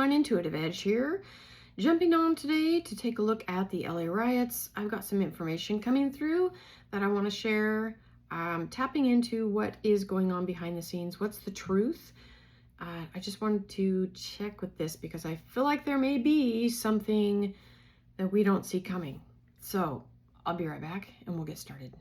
everyone, Intuitive Edge here. Jumping on today to take a look at the LA riots. I've got some information coming through that I want to share, tapping into what is going on behind the scenes. What's the truth? I just wanted to check with this because I feel like there may be something that we don't see coming. So I'll be right back and we'll get started.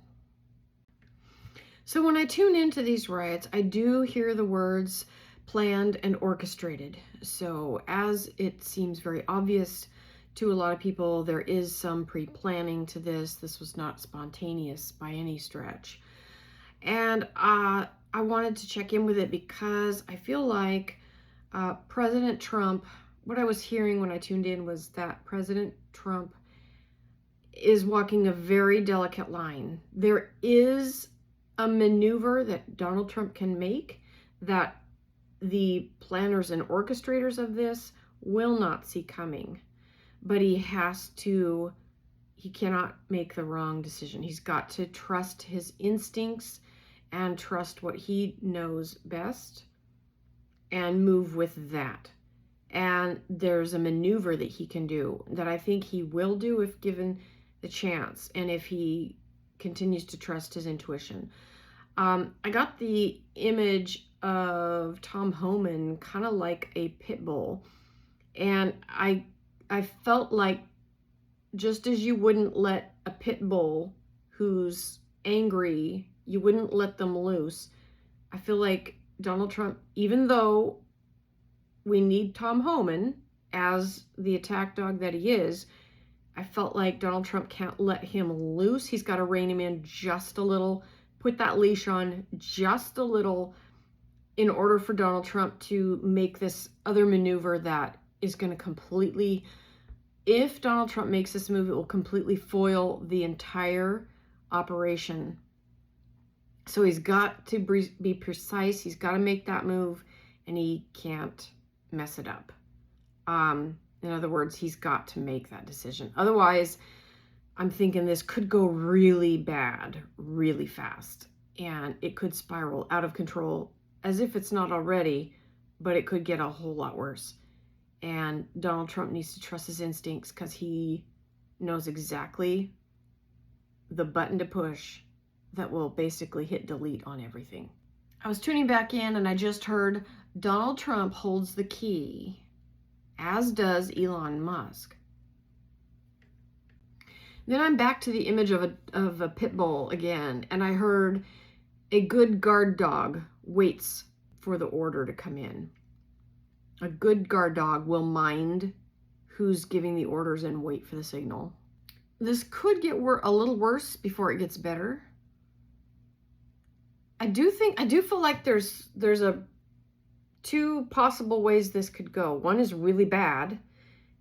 So when I tune into these riots, I do hear the words planned and orchestrated. So as it seems very obvious to a lot of people, there is some pre-planning to this. This was not spontaneous by any stretch. And I wanted to check in with it because I feel like President Trump, what I was hearing when I tuned in was that President Trump is walking a very delicate line. There is a maneuver that Donald Trump can make that the planners and orchestrators of this will not see coming, but he cannot make the wrong decision. He's got to trust his instincts and trust what he knows best and move with that. And there's a maneuver that he can do that I think he will do if given the chance and if he continues to trust his intuition. I got the image of Tom Homan kind of like a pit bull, and I felt like just as you wouldn't let a pit bull who's angry, you wouldn't let them loose. I feel like Donald Trump, even though we need Tom Homan as the attack dog that he is, I felt like Donald Trump can't let him loose. He's got to rein him in just a little, put that leash on just a little in order for Donald Trump to make this other maneuver that is going to completely, if Donald Trump makes this move, it will completely foil the entire operation. So he's got to be precise. He's got to make that move and he can't mess it up. In other words, he's got to make that decision. Otherwise, I'm thinking this could go really bad, really fast, and it could spiral out of control as if it's not already, but it could get a whole lot worse. And Donald Trump needs to trust his instincts because he knows exactly the button to push that will basically hit delete on everything. I was tuning back in and I just heard Donald Trump holds the key, as does Elon Musk. Then I'm back to the image of a pit bull again, and I heard a good guard dog waits for the order to come in. A good guard dog will mind who's giving the orders and wait for the signal. This could get a little worse before it gets better. I do feel like there's two possible ways this could go. One is really bad,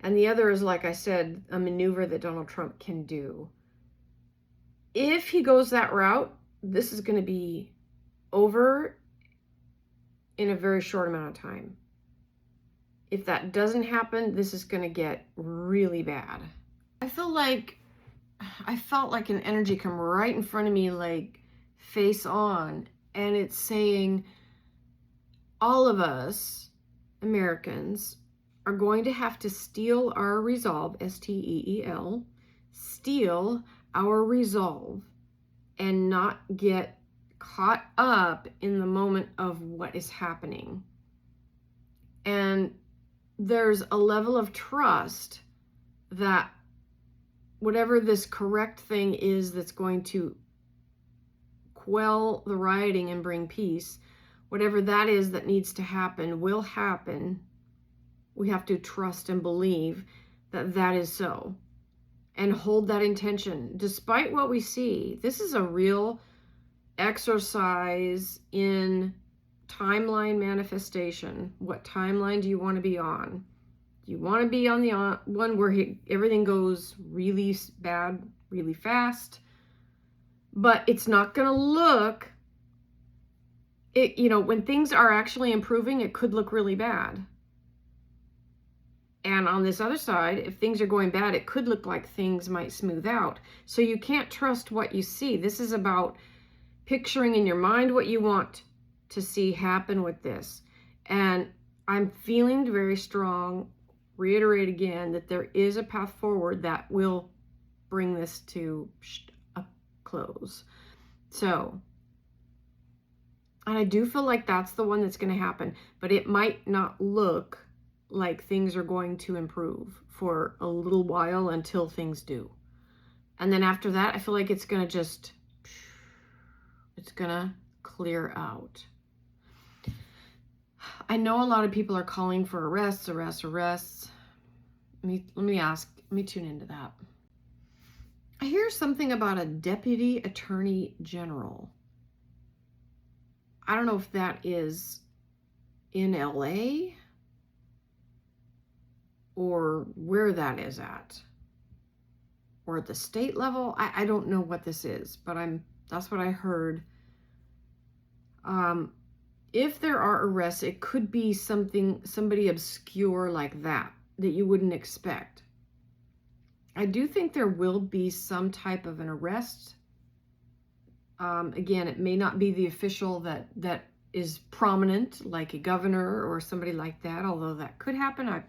and the other is, like I said, a maneuver that Donald Trump can do. If he goes that route, this is going to be over in a very short amount of time. If that doesn't happen, this is going to get really bad. I felt like an energy come right in front of me, like face on, and it's saying all of us Americans are going to have to steel our resolve, S-T-E-E-L, steel our resolve and not get caught up in the moment of what is happening. And there's a level of trust that whatever this correct thing is that's going to quell the rioting and bring peace, whatever that is that needs to happen will happen. We have to trust and believe that that is so and hold that intention. Despite what we see, this is a real exercise in timeline manifestation. What timeline do you want to be on? Do you want to be on the one where everything goes really bad, really fast, but it's not going to look, when things are actually improving, it could look really bad. And on this other side, if things are going bad, it could look like things might smooth out. So you can't trust what you see. This is about picturing in your mind what you want to see happen with this. And I'm feeling very strong, reiterate again, that there is a path forward that will bring this to a close. So, and I do feel like that's the one that's going to happen, but it might not look like things are going to improve for a little while until things do. And then after that, I feel like it's going to clear out. I know a lot of people are calling for arrests. Let me tune into that. I hear something about a deputy attorney general. I don't know if that is in LA or where that is at, or at the state level. I don't know what this is, but that's what I heard. If there are arrests, it could be somebody obscure like that you wouldn't expect. I do think there will be some type of an arrest. Again, it may not be the official that is prominent, like a governor or somebody like that, although that could happen.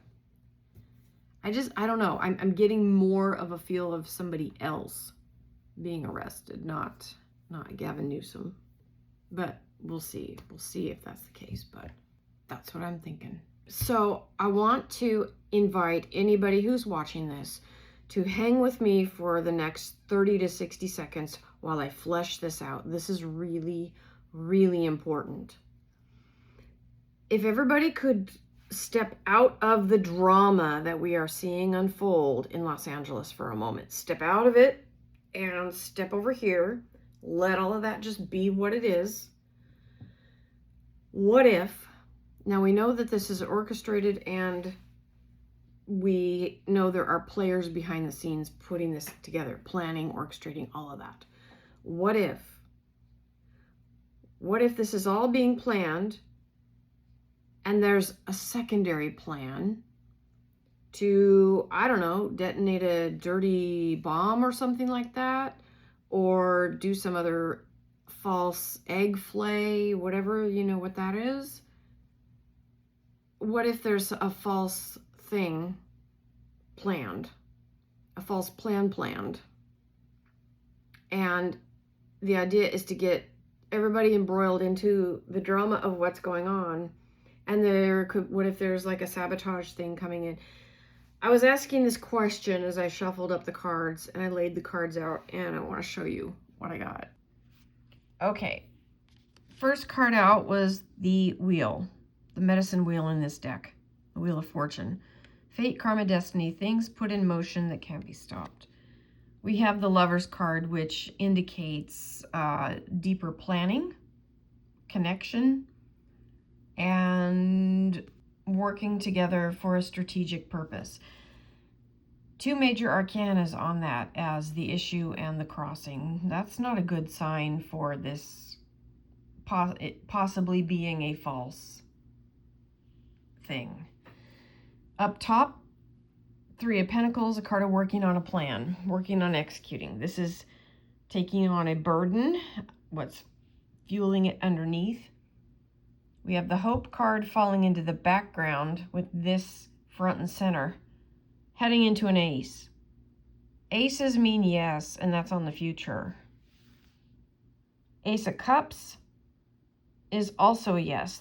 I don't know. I'm getting more of a feel of somebody else being arrested, not Gavin Newsom. But we'll see. We'll see if that's the case, but that's what I'm thinking. So I want to invite anybody who's watching this to hang with me for the next 30 to 60 seconds while I flesh this out. This is really, really important. If everybody could step out of the drama that we are seeing unfold in Los Angeles for a moment. Step out of it and step over here. Let all of that just be what it is. What if, now we know that this is orchestrated and we know there are players behind the scenes putting this together, planning, orchestrating, all of that. What if this is all being planned and there's a secondary plan to, I don't know, detonate a dirty bomb or something like that, or do some other false egg flay, whatever, you know what that is? What if there's a false thing planned, a false plan planned, and the idea is to get everybody embroiled into the drama of what's going on, and what if there's like a sabotage thing coming in? I was asking this question as I shuffled up the cards and I laid the cards out, and I want to show you what I got. Okay, first card out was the wheel, the medicine wheel in this deck, the Wheel of Fortune. Fate, karma, destiny, things put in motion that can't be stopped. We have the Lover's card, which indicates deeper planning, connection, and working together for a strategic purpose. Two major arcanas on that as the issue and the crossing. That's not a good sign for this possibly being a false thing. Up top, Three of Pentacles, a card of working on a plan, working on executing. This is taking on a burden, what's fueling it underneath. We have the Hope card falling into the background with this front and center, heading into an ace. Aces mean yes, and that's on the future. Ace of Cups is also a yes.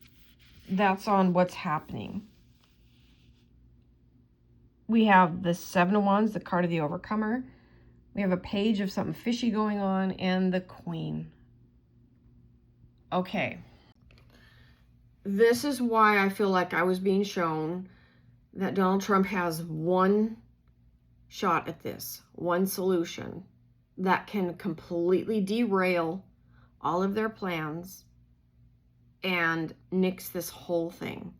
That's on what's happening. We have the Seven of Wands, the card of the Overcomer. We have a page of something fishy going on, and the Queen. Okay. This is why I feel like I was being shown that Donald Trump has one shot at this, one solution that can completely derail all of their plans and nix this whole thing.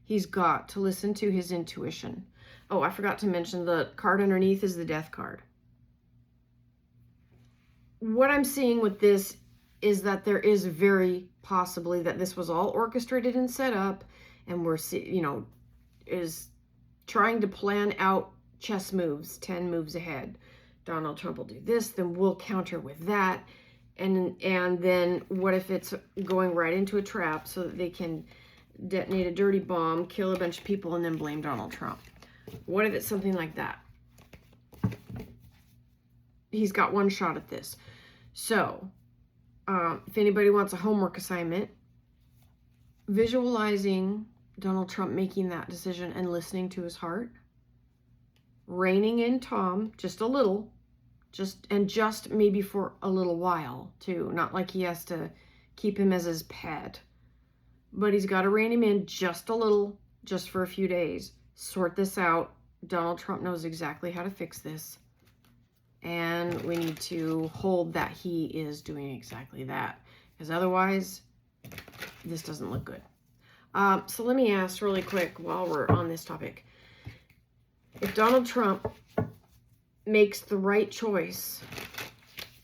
He's got to listen to his intuition. Oh, I forgot to mention the card underneath is the Death card. What I'm seeing with this is that there is very possibly that this was all orchestrated and set up, and we're, is trying to plan out chess moves, 10 moves ahead. Donald Trump will do this, then we'll counter with that. And then what if it's going right into a trap so that they can detonate a dirty bomb, kill a bunch of people, and then blame Donald Trump. What if it's something like that? He's got one shot at this. So, if anybody wants a homework assignment, visualizing Donald Trump making that decision and listening to his heart, reining in Tom just a little, just maybe for a little while too. Not like he has to keep him as his pet, but he's got to rein him in just a little, just for a few days. Sort this out. Donald Trump knows exactly how to fix this. And we need to hold that he is doing exactly that. Because otherwise, this doesn't look good. So let me ask really quick while we're on this topic. If Donald Trump makes the right choice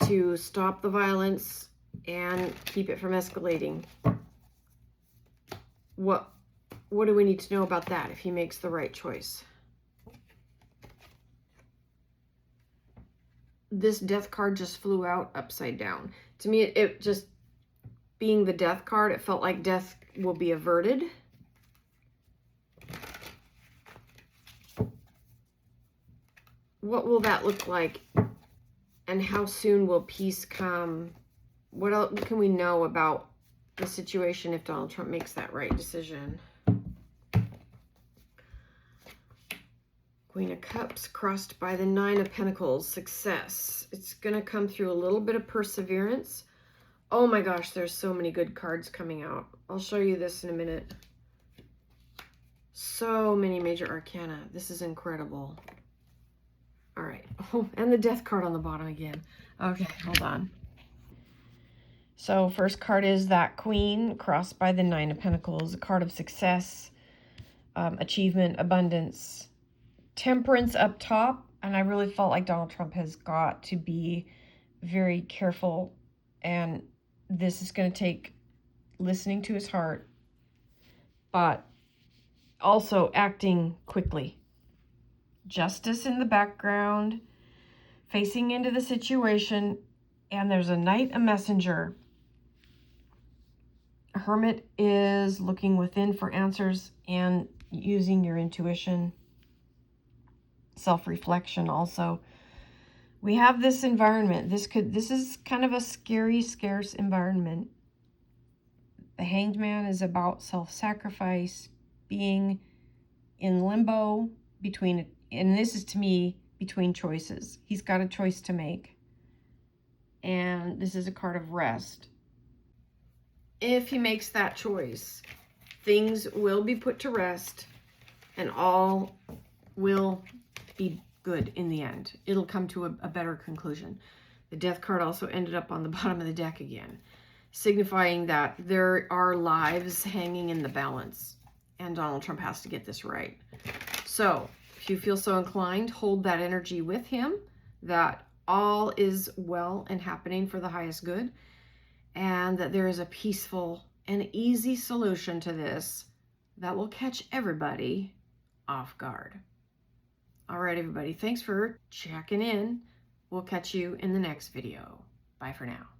to stop the violence and keep it from escalating, what do we need to know about that if he makes the right choice? This death card just flew out upside down. To me, it just, being the death card, it felt like death will be averted. What will that look like? And how soon will peace come? What else can we know about the situation if Donald Trump makes that right decision? Queen of Cups crossed by the Nine of Pentacles. Success. It's going to come through a little bit of perseverance. Oh my gosh, there's so many good cards coming out. I'll show you this in a minute. So many major arcana. This is incredible. All right. Oh, and the death card on the bottom again. Okay, hold on. So first card is that Queen crossed by the Nine of Pentacles. A card of success, achievement, abundance, temperance up top. And I really felt like Donald Trump has got to be very careful. And this is going to take listening to his heart, but also acting quickly. Justice in the background, facing into the situation, and there's a knight, a messenger. A hermit is looking within for answers and using your intuition. Self-reflection also. We have this environment. This is kind of a scary, scarce environment. The Hanged Man is about self-sacrifice, being in limbo between, and this is to me, between choices. He's got a choice to make. And this is a card of rest. If he makes that choice, things will be put to rest and all will be good in the end. It'll come to a better conclusion. The death card also ended up on the bottom of the deck again, signifying that there are lives hanging in the balance, and Donald Trump has to get this right. So if you feel so inclined, hold that energy with him, that all is well and happening for the highest good, and that there is a peaceful and easy solution to this that will catch everybody off guard. All right, everybody, thanks for checking in. We'll catch you in the next video. Bye for now.